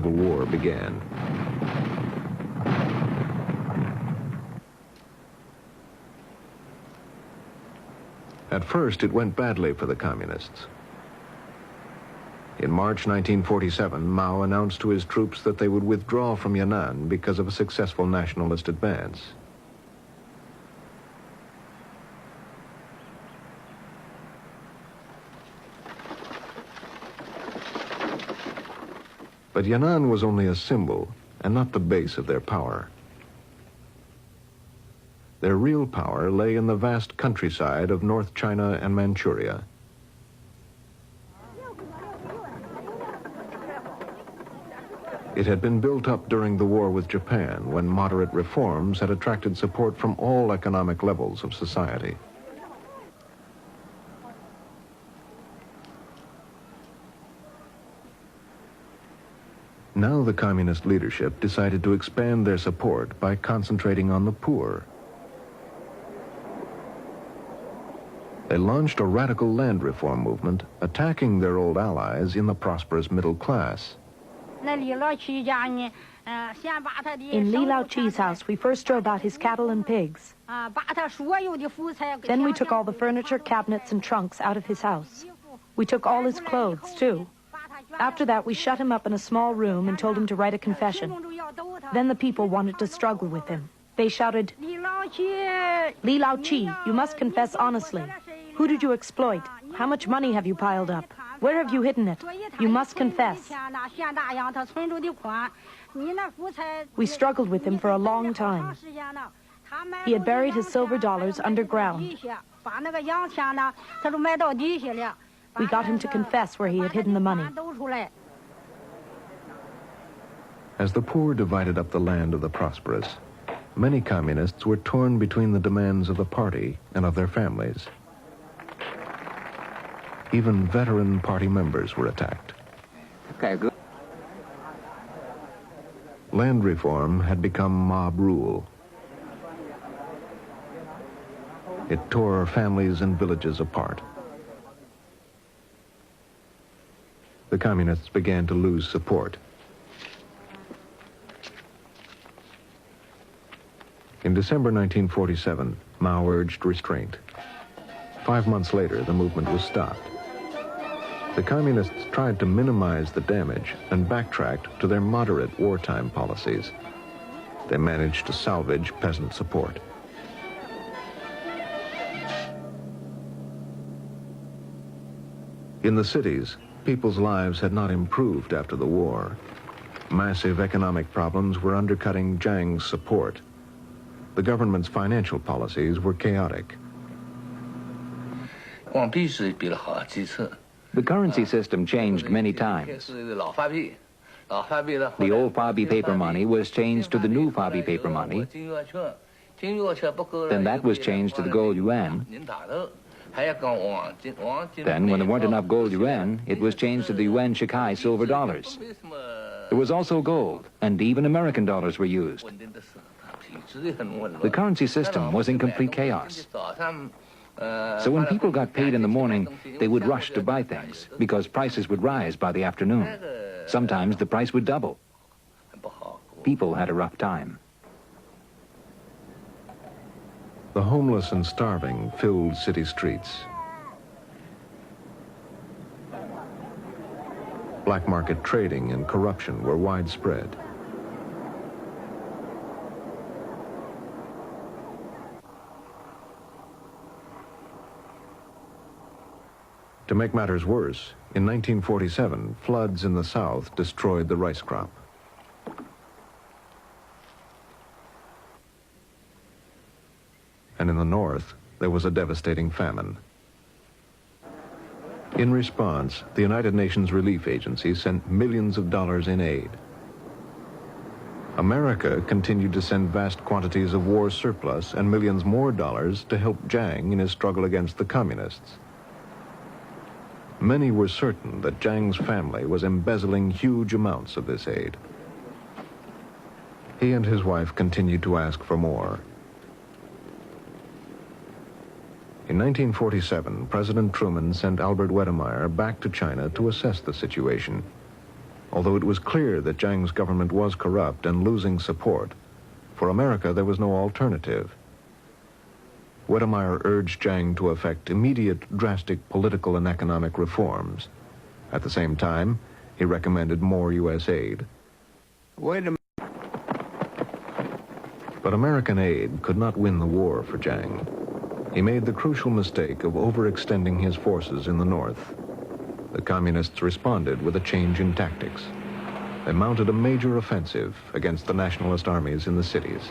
Civil War began. At first, it went badly for the communists. In March 1947, Mao announced to his troops that they would withdraw from Yan'an because of a successful nationalist advance. But Yan'an was only a symbol and not the base of their power. Their real power lay in the vast countryside of North China and Manchuria. It had been built up during the war with Japan, when moderate reforms had attracted support from all economic levels of society. Now the communist leadership decided to expand their support by concentrating on the poor. They launched a radical land reform movement, attacking their old allies in the prosperous middle class. In Li Lao Chi's house, we first drove out his cattle and pigs. Then we took all the furniture, cabinets, and trunks out of his house. We took all his clothes, too. After that, we shut him up in a small room and told him to write a confession. Then the people wanted to struggle with him. They shouted, "Li Lao Chi, you must confess honestly. Who did you exploit? How much money have you piled up? Where have you hidden it? You must confess." We struggled with him for a long time. He had buried his silver dollars underground. We got him to confess where he had hidden the money. As the poor divided up the land of the prosperous, many communists were torn between the demands of the party and of their families. Even veteran party members were attacked. Okay, good. Land reform had become mob rule. It tore families and villages apart. The communists began to lose support. In December 1947, Mao urged restraint. 5 months later, the movement was stopped. The communists tried to minimize the damage and backtracked to their moderate wartime policies. They managed to salvage peasant support. In the cities, people's lives had not improved after the war. Massive economic problems were undercutting Jiang's support. The government's financial policies were chaotic. The currency system changed many times. The old Fabi paper money was changed to the new Fabi paper money. Then that was changed to the gold yuan. Then, when there weren't enough gold yuan, it was changed to the yuan shikai silver dollars. There was also gold, and even American dollars were used. The currency system was in complete chaos. So when people got paid in the morning, they would rush to buy things, because prices would rise by the afternoon. Sometimes the price would double. People had a rough time. The homeless and starving filled city streets. Black market trading and corruption were widespread. To make matters worse, in 1947, floods in the south destroyed the rice crop. And in the north, there was a devastating famine. In response, the United Nations Relief Agency sent millions of dollars in aid. America continued to send vast quantities of war surplus and millions more dollars to help Jiang in his struggle against the communists. Many were certain that Jiang's family was embezzling huge amounts of this aid. He and his wife continued to ask for more. In 1947, President Truman sent Albert Wedemeyer back to China to assess the situation. Although it was clear that Chiang's government was corrupt and losing support, for America there was no alternative. Wedemeyer urged Chiang to effect immediate, drastic political and economic reforms. At the same time, he recommended more U.S. aid. But American aid could not win the war for Chiang. He made the crucial mistake of overextending his forces in the north. The communists responded with a change in tactics. They mounted a major offensive against the nationalist armies in the cities.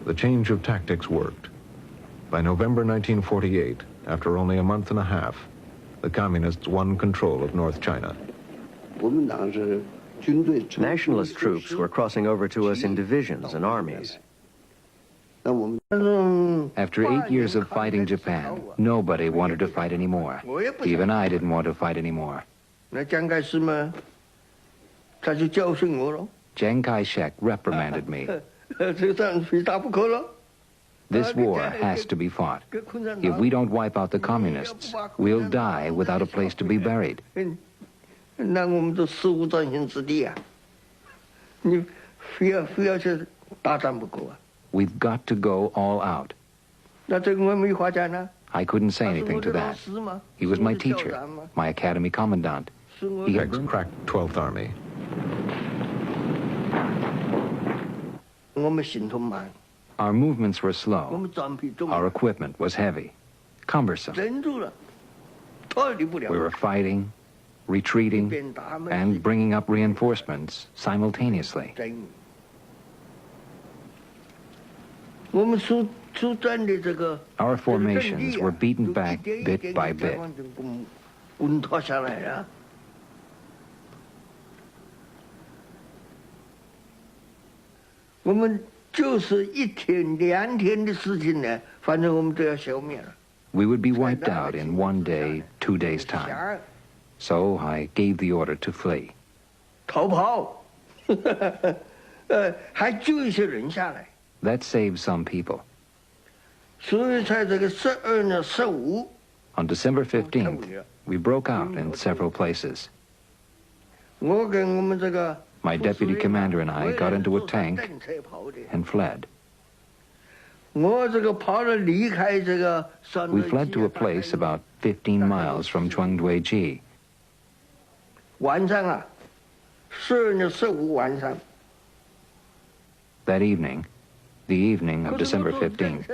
The change of tactics worked. By November 1948, after only a month and a half, the communists won control of North China. Nationalist troops were crossing over to us in divisions and armies. After 8 years of fighting Japan, nobody wanted to fight anymore. Even I didn't want to fight anymore. Chiang Kai-shek reprimanded me. This war has to be fought. If we don't wipe out the communists, we'll die without a place to be buried. We've got to go all out. I couldn't say anything to that. He was my teacher, my academy commandant. He had cracked 12th Army. Our movements were slow. Our equipment was heavy, cumbersome. We were fighting, retreating, and bringing up reinforcements simultaneously. Our formations were beaten back bit by bit. We would be wiped out in 1 day, 2 days' time. So I gave the order to flee. That saved some people. On December 15th, we broke out in several places. My deputy commander and I got into a tank and fled. We fled to a place about 15 miles from Chengduiji. That evening, the evening of December 15th,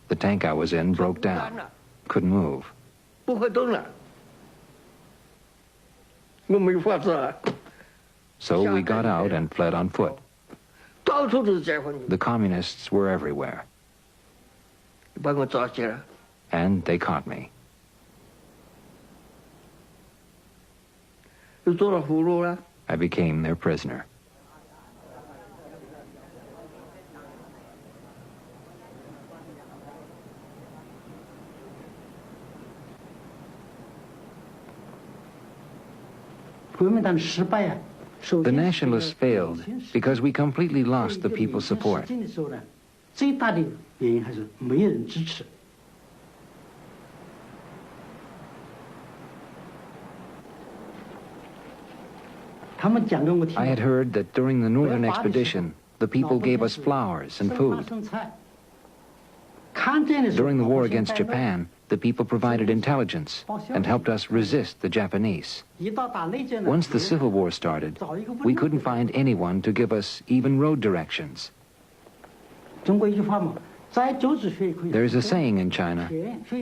the tank I was in broke down, couldn't move. So we got out and fled on foot. The communists were everywhere. And they caught me. I became their prisoner. The nationalists failed because we completely lost the people's support. I had heard that during the northern expedition, the people gave us flowers and food. During the war against Japan, the people provided intelligence and helped us resist the Japanese. Once the Civil War started, we couldn't find anyone to give us even road directions. There's a saying in China,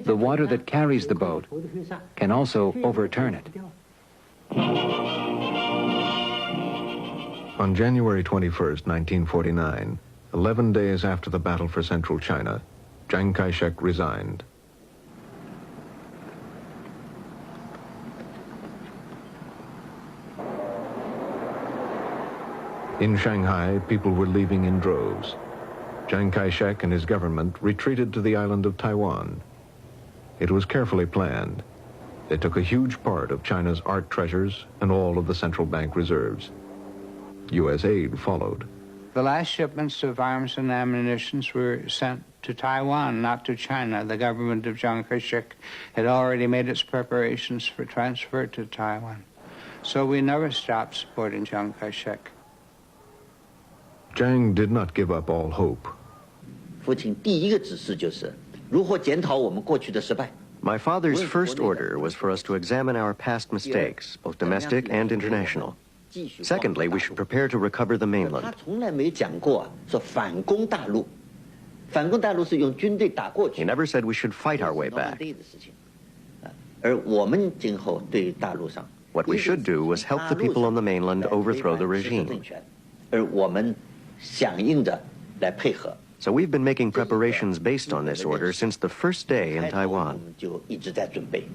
the water that carries the boat can also overturn it. On January 21st, 1949, 11 days after the battle for central China, Chiang Kai-shek resigned. In Shanghai, people were leaving in droves. Chiang Kai-shek and his government retreated to the island of Taiwan. It was carefully planned. They took a huge part of China's art treasures and all of the central bank reserves. U.S. aid followed. The last shipments of arms and ammunition were sent to Taiwan, not to China. The government of Chiang Kai-shek had already made its preparations for transfer to Taiwan. So we never stopped supporting Chiang Kai-shek. Chiang did not give up all hope. 父亲第一个指示就是如何检讨我们过去的失败。 My father's first order was for us to examine our past mistakes, both domestic and international. Secondly, we should prepare to recover the mainland. 他从来没讲过说反攻大陆，反攻大陆是用军队打过去。 He never said we should fight our way back. 的事情，而我们今后对大陆上 What we should do was help the people on the mainland overthrow the regime. 而我们响应着来配合。 So we've been making preparations based on this order since the first day in Taiwan. 就一直在准备。